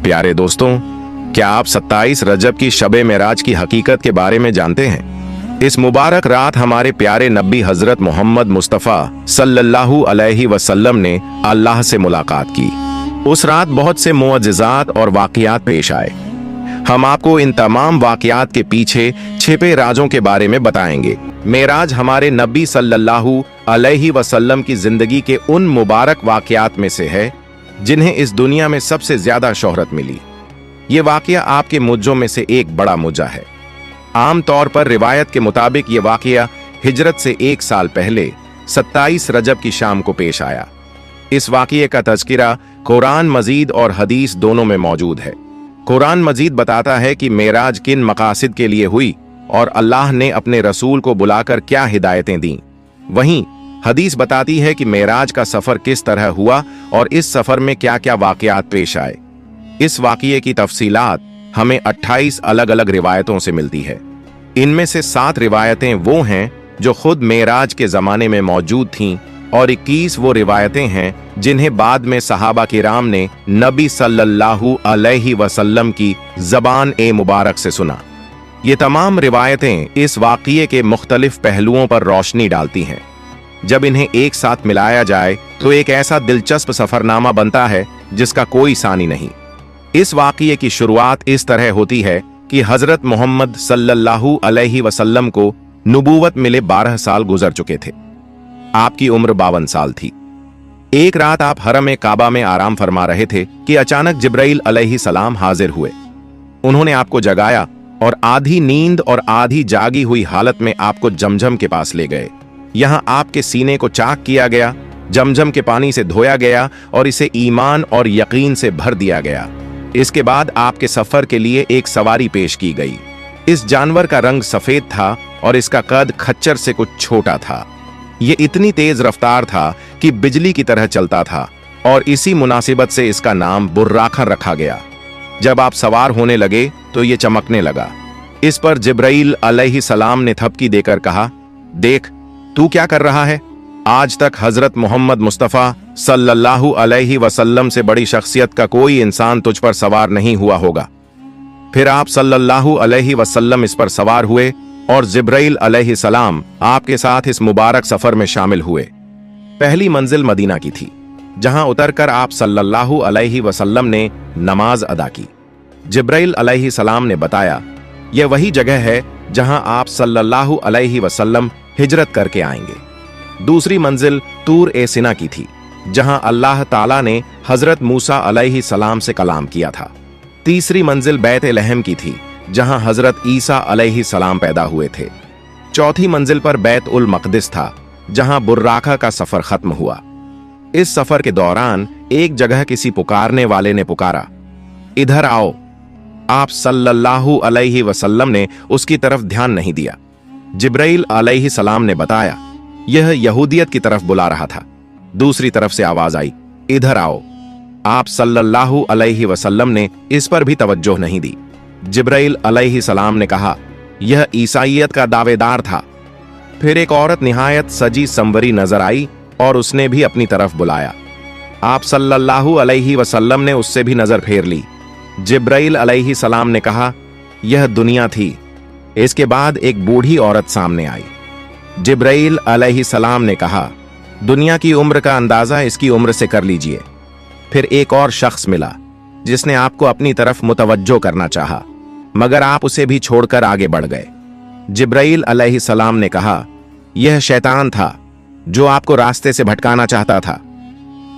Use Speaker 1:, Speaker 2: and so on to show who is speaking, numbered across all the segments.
Speaker 1: प्यारे दोस्तों, क्या आप 27 रजब की शब मेराज की हकीकत के बारे में जानते हैं? इस मुबारक रात हमारे प्यारे नबी हजरत मोहम्मद मुस्तफ़ा सल्लल्लाहु अलैहि वसल्लम ने अल्लाह से मुलाकात की। उस रात बहुत से मुअज्जिज़ात और वाक़ियात पेश आए। हम आपको इन तमाम वाक़ियात के पीछे छिपे राजों के बारे में बताएंगे। मेराज हमारे नबी सल्लल्लाहु अलैहि वसल्लम की जिंदगी के उन मुबारक वाक़ियात में से है जिन्हें इस दुनिया में सबसे ज्यादा शोहरत मिली। ये वाक़या आपके मुज्जों में से एक बड़ा मुज्जा है। आम तौर पर रिवायत के मुताबिक ये वाक़या हिजरत से 1 साल पहले 27 रजब की शाम को पेश आया। इस वाक़ये का तज़किरा कुरान मजीद और हदीस दोनों में मौजूद है। कुरान मजीद बताता है कि मेराज किन मकासिद के लिए हुई और अल्लाह ने अपने रसूल को बुलाकर क्या हिदायतें दी। वहीं हदीस बताती है कि मेराज का सफर किस तरह हुआ और इस सफर में क्या क्या वाक़यात पेश आए। इस वाक़ये की तफसीलात हमें 28 अलग अलग रिवायतों से मिलती है। इनमें से 7 रिवायतें वो हैं जो खुद मेराज के ज़माने में मौजूद थीं और 21 वो रिवायतें हैं जिन्हें बाद में सहाबा किराम ने नबी सल्लल्लाहु अलैहि वसल्लम की ज़बान ए मुबारक से सुना। ये तमाम रिवायतें इस वाक़ये के मुख्तलिफ पहलुओं पर रोशनी डालती हैं। जब इन्हें एक साथ मिलाया जाए तो एक ऐसा दिलचस्प सफरनामा बनता है जिसका कोई सानी नहीं। इस वाक़ये की शुरुआत इस तरह होती है कि हजरत मोहम्मद सल्लल्लाहु अलैहि वसल्लम को नबूवत मिले 12 साल गुजर चुके थे। आपकी उम्र 52 साल थी। एक रात आप हरम काबा में आराम फरमा रहे थे कि अचानक जिब्राइल अलैहि सलाम हाजिर हुए। उन्होंने आपको जगाया और आधी नींद और आधी जागी हुई हालत में आपको जमजम के पास ले गए। यहाँ आपके सीने को चाक किया गया, जमजम के पानी से धोया गया और इसे ईमान और यकीन से भर दिया गया। इसके बाद आपके सफर के लिए एक सवारी पेश की गई। इस जानवर का रंग सफेद था और इसका कद खच्चर से कुछ छोटा था। ये इतनी तेज रफ्तार था कि बिजली की तरह चलता था और इसी मुनासिबत से इसका नाम बुर्राखन रखा गया। जब आप सवार होने लगे तो ये चमकने लगा। इस पर जिब्राइल अलैहि सलाम ने थपकी देकर कहा, देख तू क्या कर रहा है? आज तक हजरत मोहम्मद मुस्तफ़ा सल्लल्लाहु अलैहि वसल्लम से बड़ी शख्सियत का कोई इंसान तुझ पर सवार नहीं हुआ होगा। फिर आप सल्लल्लाहु अलैहि वसल्लम इस पर सवार हुए और जिब्राइल अलैहि सलाम आपके साथ इस मुबारक सफर में शामिल हुए। पहली मंजिल मदीना की थी, जहां उतरकर आप सल्लल्लाहु अलैहि वसल्लम ने नमाज अदा की। जिब्राइल अलैहि सलाम ने बताया, यह वही जगह है जहां आप सल्लल्लाहु अलैहि वसल्लम हिजरत करके आएंगे। दूसरी मंजिल तूर ए सिना की थी, जहां अल्लाह ताला ने हजरत मूसा अलैहि सलाम से कलाम किया था। तीसरी मंजिल बैत लहम की थी, जहां हजरत ईसा अलैहि सलाम पैदा हुए थे। चौथी मंजिल पर बैत उल मक़दिस था, जहां बुर्राखा का सफर खत्म हुआ। इस सफर के दौरान एक जगह किसी पुकारने वाले ने पुकारा, इधर आओ। आप सल्लल्लाहु अलैहि वसल्लम ने उसकी तरफ ध्यान नहीं दिया। जिब्राइल अलैहि सलाम ने बताया, यह यहूदियत की तरफ बुला रहा था। दूसरी तरफ से आवाज आई, इधर आओ। आप सल्लल्लाहु अलैहि वसल्लम ने इस पर भी तवज्जो नहीं दी। जिब्राइल अलैहि सलाम ने कहा, यह ईसाईयत का दावेदार था। फिर एक औरत निहायत सजी संवरी नजर आई और उसने भी अपनी तरफ बुलाया। आप सल्लल्लाहु अलैहि वसल्लम ने उससे भी नजर फेर ली। जिब्राइल अलैहि सलाम ने कहा, यह दुनिया थी। इसके बाद एक बूढ़ी औरत सामने आई। जिब्राइल अलैहि सलाम ने कहा, दुनिया की उम्र का अंदाजा इसकी उम्र से कर लीजिए। फिर एक और शख्स मिला जिसने आपको अपनी तरफ मुतवज्जो करना चाहा, मगर आप उसे भी छोड़कर आगे बढ़ गए। जिब्राइल अलैहि सलाम ने कहा, यह शैतान था जो आपको रास्ते से भटकाना चाहता था।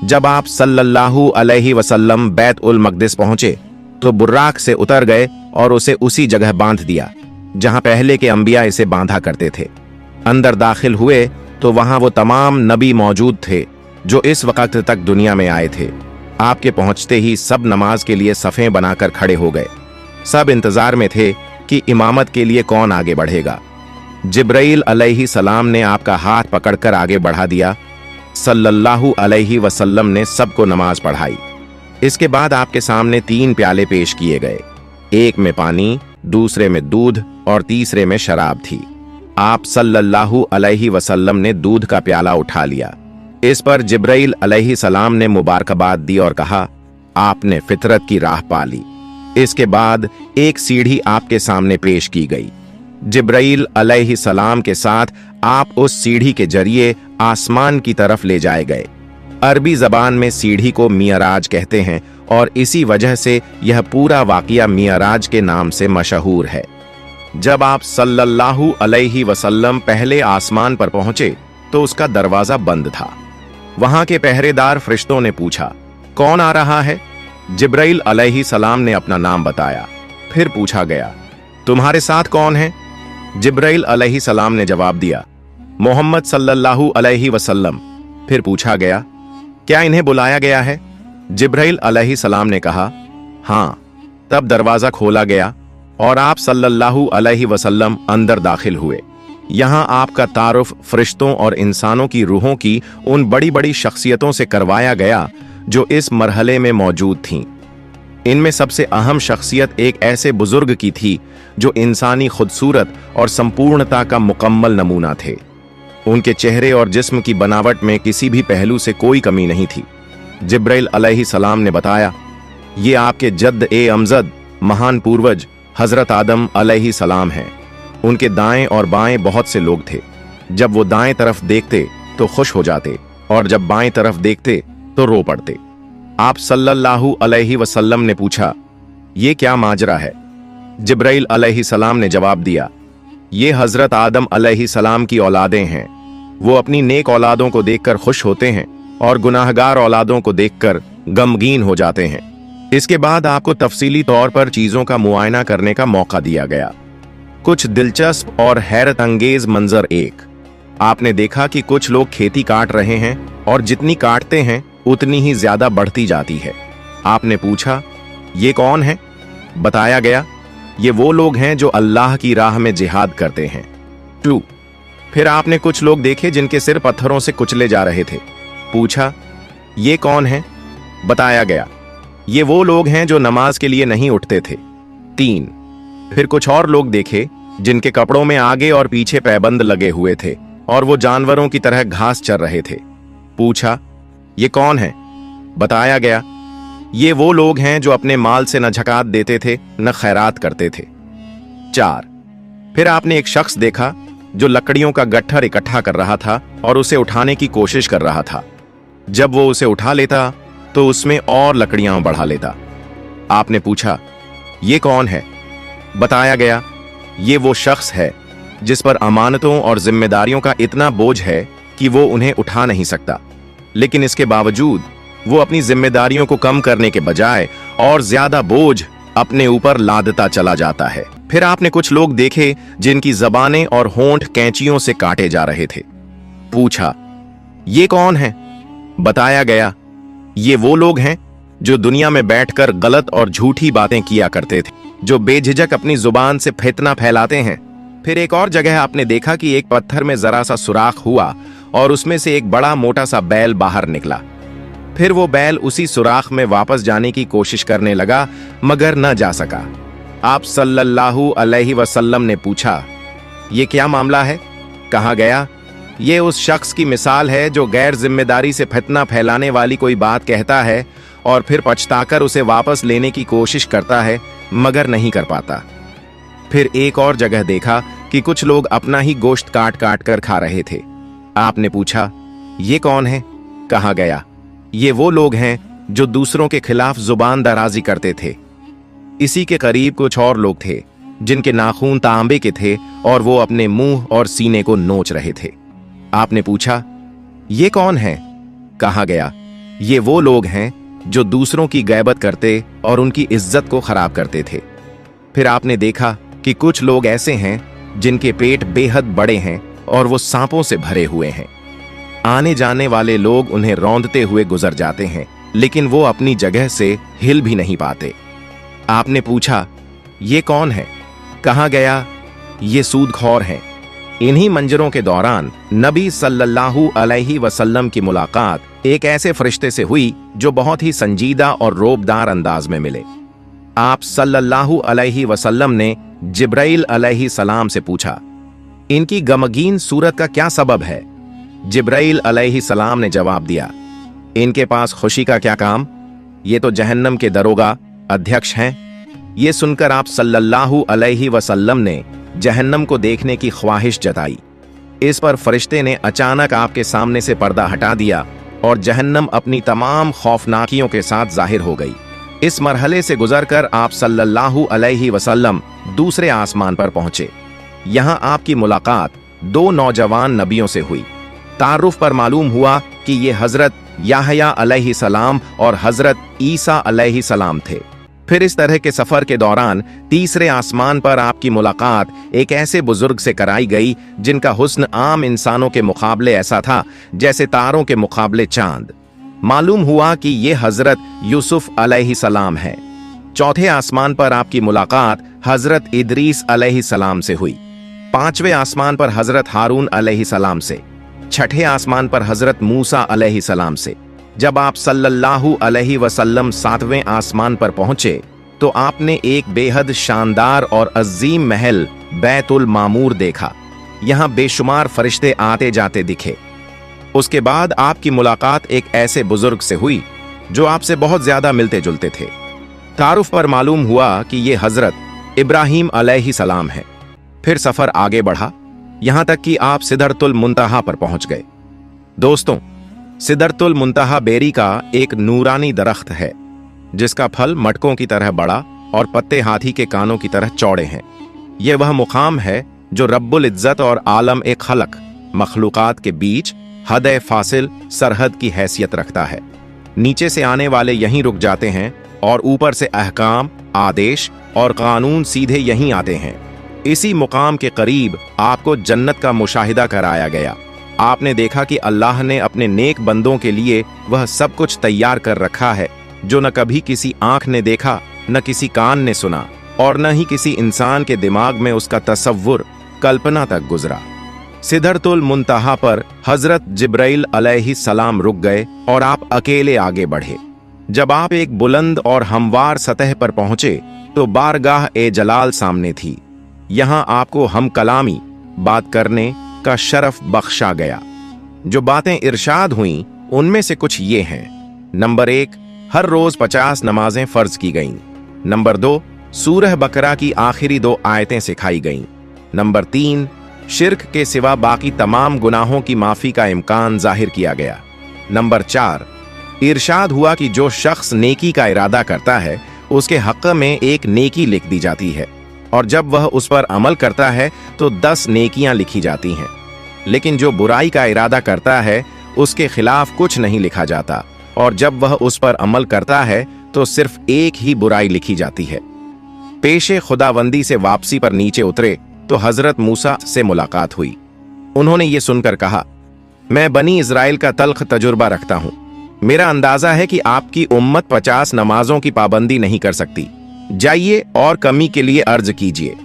Speaker 1: जब आप सल्लल्लाहु अलैहि वसल्लम बैत उल मक़दिस पहुंचे तो बुर्राक से उतर गए और उसे उसी जगह बांध दिया जहां पहले के अंबिया इसे बांधा करते थे। अंदर दाखिल हुए तो वहां वो तमाम नबी मौजूद थे जो इस वक्त तक दुनिया में आए थे। आपके पहुंचते ही सब नमाज के लिए सफ़ें बनाकर खड़े हो गए। सब इंतजार में थे कि इमामत के लिए कौन आगे बढ़ेगा। जिब्राइल अलैहि सलाम ने आपका हाथ पकड़कर आगे बढ़ा दिया। सल्लल्लाहु अलैहि वसल्लम ने सबको नमाज पढ़ाई। इसके बाद आपके सामने 3 प्याले पेश किए गए। एक में पानी, दूसरे में दूध और तीसरे में शराब थी। आप सल्लल्लाहु अलैहि वसल्लम ने दूध का प्याला उठा लिया। इस पर जिब्राइल अलैहि सलाम ने मुबारकबाद दी और कहा, आपने फितरत की राह पाली। इसके बाद एक सीढ़ी आपके सामने पेश की गई। जिब्राइल अलैहिस्सलाम के साथ आप उस सीढ़ी के जरिए आसमान की तरफ ले जाए गए। अरबी जबान में सीढ़ी को मियराज कहते हैं और इसी वजह से यह पूरा वाकया मियराज के नाम से मशहूर है। जब आप सल्लल्लाहु अलैहि वसल्लम पहले आसमान पर पहुंचे तो उसका दरवाजा बंद था। वहां के पहरेदार फरिश्तों ने पूछा, कौन आ रहा है? जिब्राइल अलैहिस्सलाम ने अपना नाम बताया। फिर पूछा गया, तुम्हारे साथ कौन है? जिब्राइल अलैहिस्सलाम ने जवाब दिया, मोहम्मद सल्लल्लाहु अलैहि वसल्लम। फिर पूछा गया, क्या इन्हें बुलाया गया है? जिब्राइल अलैहिस्सलाम ने कहा, हाँ। तब दरवाजा खोला गया और आप सल्लल्लाहु अलैहि वसल्लम अंदर दाखिल हुए। यहां आपका तारुफ फरिश्तों और इंसानों की रूहों की उन बड़ी बड़ी शख्सियतों से करवाया गया जो इस मरहले में मौजूद थीं। इनमें सबसे अहम शख्सियत एक ऐसे बुजुर्ग की थी जो इंसानी खूबसूरत और संपूर्णता का मुकम्मल नमूना थे। उनके चेहरे और जिस्म की बनावट में किसी भी पहलू से कोई कमी नहीं थी। जिब्राइल अलैहिस्सलाम ने बताया, ये आपके जद्द ए अमजद महान पूर्वज हजरत आदम अलैहिस्सलाम हैं। उनके दाएं और बाएं बहुत से लोग थे। जब वो दाएं तरफ देखते तो खुश हो जाते और जब बाएं तरफ देखते तो रो पड़ते। आप सल्लल्लाहु अलैहि वसल्लम ने पूछा, ये क्या माजरा है? जिब्राइल अलैहिस्सलाम ने जवाब दिया, ये हजरत आदम अलैहिस्सलाम की औलादें हैं। वो अपनी नेक औलादों को देखकर खुश होते हैं और गुनाहगार औलादों को देखकर गमगीन हो जाते हैं। इसके बाद आपको तफसीली तौर पर चीजों का मुआयना करने का मौका दिया गया। कुछ दिलचस्प और हैरत अंगेज मंजर एक, आपने देखा कि कुछ लोग खेती काट रहे हैं और जितनी काटते हैं उतनी ही ज्यादा बढ़ती जाती है। आपने पूछा, ये कौन है? बताया गया, ये वो लोग हैं जो अल्लाह की राह में जिहाद करते हैं। 2. फिर आपने कुछ लोग देखे जिनके सिर पत्थरों से कुचले जा रहे थे। पूछा, ये कौन है? बताया गया, ये वो लोग हैं जो नमाज के लिए नहीं उठते थे। 3. फिर कुछ और लोग देखे जिनके कपड़ों में आगे और पीछे पैबंद लगे हुए थे और वो जानवरों की तरह घास चर रहे थे। पूछा, ये कौन है? बताया गया, ये वो लोग हैं जो अपने माल से न झकात देते थे न खैरात करते थे। 4. फिर आपने एक शख्स देखा जो लकड़ियों का गट्ठर इकट्ठा कर रहा था और उसे उठाने की कोशिश कर रहा था। जब वो उसे उठा लेता तो उसमें और लकड़ियां बढ़ा लेता। आपने पूछा, ये कौन है? बताया गया, ये वो शख्स है जिस पर अमानतों और जिम्मेदारियों का इतना बोझ है कि वो उन्हें उठा नहीं सकता, लेकिन इसके बावजूद वो अपनी जिम्मेदारियों को कम करने के बजाय और ज्यादा बोझ अपने ऊपर लादता चला जाता है। फिर आपने कुछ लोग देखे जिनकी जबानें और होंठ कैंचियों से काटे जा रहे थे। पूछा, ये कौन है? बताया गया, ये वो लोग हैं जो दुनिया में बैठकर गलत और झूठी बातें किया करते थे, जो बेझिझक अपनी जुबान से फितना फैलाते हैं। फिर एक और जगह आपने देखा कि एक पत्थर में जरा सा सुराख हुआ और उसमें से एक बड़ा मोटा सा बैल बाहर निकला। फिर वो बैल उसी सुराख में वापस जाने की कोशिश करने लगा मगर न जा सका। आप सल्लल्लाहु अलैहि वसल्लम ने पूछा, ये क्या मामला है? कहा गया, ये उस शख्स की मिसाल है जो गैर जिम्मेदारी से फितना फैलाने वाली कोई बात कहता है और फिर पछताकर उसे वापस लेने की कोशिश करता है मगर नहीं कर पाता। फिर एक और जगह देखा कि कुछ लोग अपना ही गोश्त काट काट कर खा रहे थे। आपने पूछा, ये कौन है? कहा गया, ये वो लोग हैं जो दूसरों के खिलाफ जुबान दराजी करते थे। इसी के करीब कुछ और लोग थे जिनके नाखून तांबे के थे और वो अपने मुंह और सीने को नोच रहे थे। आपने पूछा, ये कौन है? कहा गया, ये वो लोग हैं जो दूसरों की गैबत करते और उनकी इज्जत को खराब करते थे। फिर आपने देखा कि कुछ लोग ऐसे हैं जिनके पेट बेहद बड़े हैं और वो सांपों से भरे हुए हैं। आने जाने वाले लोग उन्हें रौंदते हुए गुजर जाते हैं लेकिन वो अपनी जगह से हिल भी नहीं पाते। आपने पूछा, ये कौन है? कहा गया, ये सूदखोर हैं। इन्हीं मंजरों के दौरान नबी सल्लल्लाहु अलैहि वसल्लम की मुलाकात एक ऐसे फरिश्ते से हुई जो बहुत ही संजीदा और रोबदार अंदाज में मिले। आप सल्लल्लाहु अलैहि वसल्लम ने जिब्राइल अलैहि सलाम से पूछा, इनकी गमगीन सूरत का क्या सबब है? जिब्राइल अलैहि सलाम ने जवाब दिया, इनके पास खुशी का क्या काम? ये तो जहन्नम के दरोगा अध्यक्ष हैं। ये सुनकर आप सल्लल्लाहु अलैहि वसल्लम ने जहन्नम को देखने की ख्वाहिश जताई। इस पर फरिश्ते ने अचानक आपके सामने से पर्दा हटा दिया और जहन्नम अपनी तमाम खौफनाकियों के साथ जाहिर हो गई। इस मरहले से गुजरकर आप सल्लल्लाहु अलैहि वसल्लम दूसरे आसमान पर पहुंचे। यहाँ आपकी मुलाकात दो नौजवान नबियों से हुई। तारुफ पर मालूम हुआ कि ये हजरत याहया अलैहि सलाम और हजरत ईसा अलैहि सलाम थे। फिर इस तरह के सफर के दौरान तीसरे आसमान पर आपकी मुलाकात एक ऐसे बुजुर्ग से कराई गई जिनका हुस्न आम इंसानों के मुकाबले ऐसा था जैसे तारों के मुकाबले चांद। मालूम हुआ कि ये हजरत यूसुफ अलैहि सलाम है। चौथे आसमान पर आपकी मुलाकात हजरत इदरीस अलैहि सलाम से हुई। पांचवें आसमान पर हजरत हारून अलैहि सलाम से। छठे आसमान पर हजरत मूसा अलैहि सलाम से। जब आप सल्लल्लाहु अलैहि वसल्लम सातवें आसमान पर पहुंचे तो आपने एक बेहद शानदार और अजीम महल बैतुल मामूर देखा। यहां बेशुमार फरिश्ते आते जाते दिखे। उसके बाद आपकी मुलाकात एक ऐसे बुजुर्ग से हुई जो आपसे बहुत ज्यादा मिलते जुलते थे। तारुफ पर मालूम हुआ कि ये हजरत इब्राहिम अलैहि सलाम है। फिर सफर आगे बढ़ा, यहां तक कि आप सिदरतुल मुंतहा पर पहुंच गए। दोस्तों, सिदरतुल मुंतहा बेरी का एक नूरानी दरख्त है जिसका फल मटकों की तरह बड़ा और पत्ते हाथी के कानों की तरह चौड़े हैं। यह वह मुकाम है जो रब्बुल इज्जत और आलम ए खलक मखलूकात के बीच हद फासिल सरहद की हैसियत रखता है। नीचे से आने वाले यहीं रुक जाते हैं और ऊपर से अहकाम, आदेश और कानून सीधे यहीं आते हैं। इसी मुकाम के करीब आपको जन्नत का मुशाहिदा कराया गया। आपने देखा कि अल्लाह ने अपने नेक बंदों के लिए वह सब कुछ तैयार कर रखा है जो न कभी किसी आंख ने देखा, न किसी कान ने सुना और न ही किसी इंसान के दिमाग में उसका तसव्वुर, कल्पना तक गुजरा। सिदरतुल मुंतहा पर हजरत जिब्राइल अलैहि सलाम रुक गए और आप अकेले आगे बढ़े। जब आप एक बुलंद और हमवार सतह पर पहुंचे तो बारगाह ए जलाल सामने थी। यहां आपको हम कलामी बात करने का शरफ बख्शा गया। जो बातें इरशाद हुईं उनमें से कुछ ये हैं। नंबर 1, हर रोज 50 नमाजें फर्ज की गईं। नंबर 2, सूरह बकरा की आखिरी 2 आयतें सिखाई गईं। नंबर 3, शिर्क के सिवा बाकी तमाम गुनाहों की माफी का इम्कान जाहिर किया गया। नंबर 4, इरशाद हुआ कि जो शख्स नेकी का इरादा करता है उसके हक़ में एक नेकी लिख दी जाती है और जब वह उस पर अमल करता है तो 10 नेकियां लिखी जाती हैं। लेकिन जो बुराई का इरादा करता है उसके खिलाफ कुछ नहीं लिखा जाता और जब वह उस पर अमल करता है तो सिर्फ एक ही बुराई लिखी जाती है। पेशे खुदावंदी से वापसी पर नीचे उतरे तो हजरत मूसा से मुलाकात हुई। उन्होंने ये सुनकर कहा, मैं बनी इजराइल का तल्ख तजुर्बा रखता हूं। मेरा अंदाजा है कि आपकी उम्मत 50 नमाजों की पाबंदी नहीं कर सकती। जाइए और कमी के लिए अर्ज कीजिए।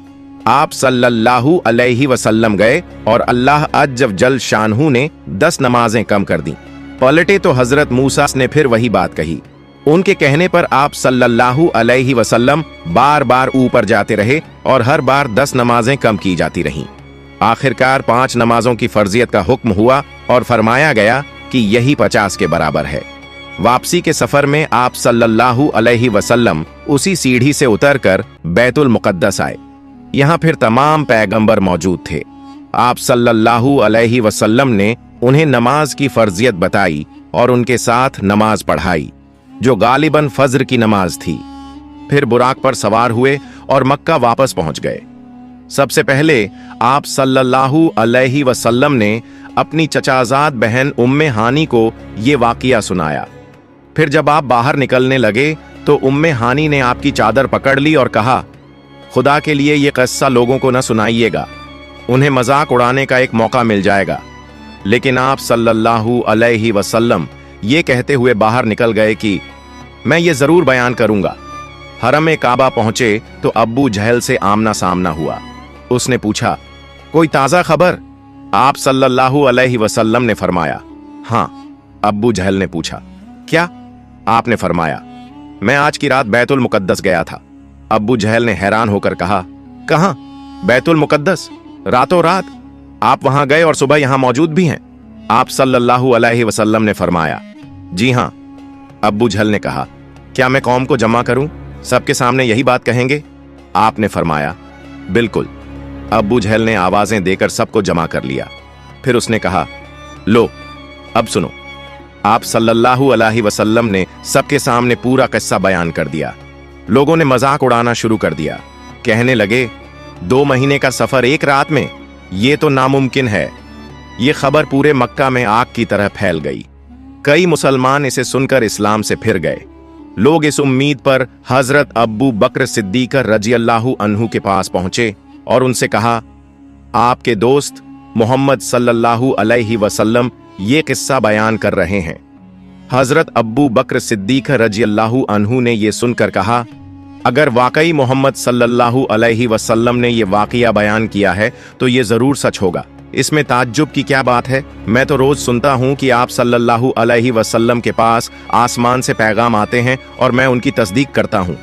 Speaker 1: आप सल्लल्लाहु अलैहि वसल्लम गए और अल्लाह अज्ज जल शानहू ने 10 नमाजें कम कर दी। पलटे तो हजरत मूसा ने फिर वही बात कही। उनके कहने पर आप सल्लल्लाहु अलैहि वसल्लम बार बार ऊपर जाते रहे और हर बार 10 नमाजें कम की जाती रहीं। आखिरकार 5 नमाजों की फर्जियत का हुक्म हुआ और फरमाया गया कि यही 50 के बराबर है। वापसी के सफर में आप सल्लल्लाहु अलैहि वसल्लम उसी सीढ़ी से उतरकर बैतुल मुकद्दस आए। यहाँ फिर तमाम पैगंबर मौजूद थे। आप सल्लल्लाहु अलैहि वसल्लम ने उन्हें नमाज की फर्जियत बताई और उनके साथ नमाज पढ़ाई जो गालिबन फज्र की नमाज थी। फिर बुराक पर सवार हुए और मक्का वापस पहुंच गए। सबसे पहले आप सल्लल्लाहु अलैहि वसल्लम ने अपनी चचाजाद बहन उम्मे हानी को ये वाकिया सुनाया। फिर जब आप बाहर निकलने लगे तो उम्मे हानी ने आपकी चादर पकड़ ली और कहा, खुदा के लिए ये किस्सा लोगों को न सुनाइएगा, उन्हें मजाक उड़ाने का एक मौका मिल जाएगा। लेकिन आप सल्लल्लाहु अलैहि वसल्लम ये कहते हुए बाहर निकल गए कि मैं ये जरूर बयान करूंगा। हरम काबा पहुंचे तो अब्बू जहल से आमना सामना हुआ। उसने पूछा, कोई ताजा खबर? आप सल्लल्लाहु अलैहि वसल्लम ने फरमाया, हाँ। अब्बू जहल ने पूछा, क्या? आपने फरमाया, मैं आज की रात बैतुल मुकद्दस गया था। अब्बू जहल ने हैरान होकर कहा, कहां? बैतुल मुकद्दस? रातों रात आप वहां गए और सुबह यहां मौजूद भी हैं? आप सल्लल्लाहु अलैहि वसल्लम ने फरमाया, जी हां। अब्बू जहल ने कहा, क्या मैं कौम को जमा करूं? सबके सामने यही बात कहेंगे? आपने फरमाया, बिल्कुल। अबू जहल ने आवाजें देकर सबको जमा कर लिया। फिर उसने कहा, लो अब सुनो। आप सल्लल्लाहु अलैहि वसल्लम ने सबके सामने पूरा किस्सा बयान कर दिया। लोगों ने मजाक उड़ाना शुरू कर दिया। कहने लगे, 2 महीने का सफर एक रात में, ये तो नामुमकिन है। ये खबर पूरे मक्का में आग की तरह फैल गई। कई मुसलमान इसे सुनकर इस्लाम से फिर गए। लोग इस उम्मीद पर हजरत अब्बू बकर सिद्दीक रज़ियल्लाहु अन्हु के पास पहुंचे और उनसे कहा, आपके दोस्त मोहम्मद सल्लल्लाहु अलैहि वसल्लम ये किस्सा बयान कर रहे हैं। हजरत अब्बू बकर सिद्दीक रज़ियल्लाहु अन्हु ने यह सुनकर कहा, अगर वाकई मोहम्मद सल्लल्लाहु अलैहि वसल्लम ने यह वाकया बयान किया है तो ये जरूर सच होगा। इसमें ताज्जुब की क्या बात है? मैं तो रोज सुनता हूं कि आप सल्लल्लाहु अलैहि वसल्लम के पास आसमान से पैगाम आते हैं और मैं उनकी तस्दीक करता हूं।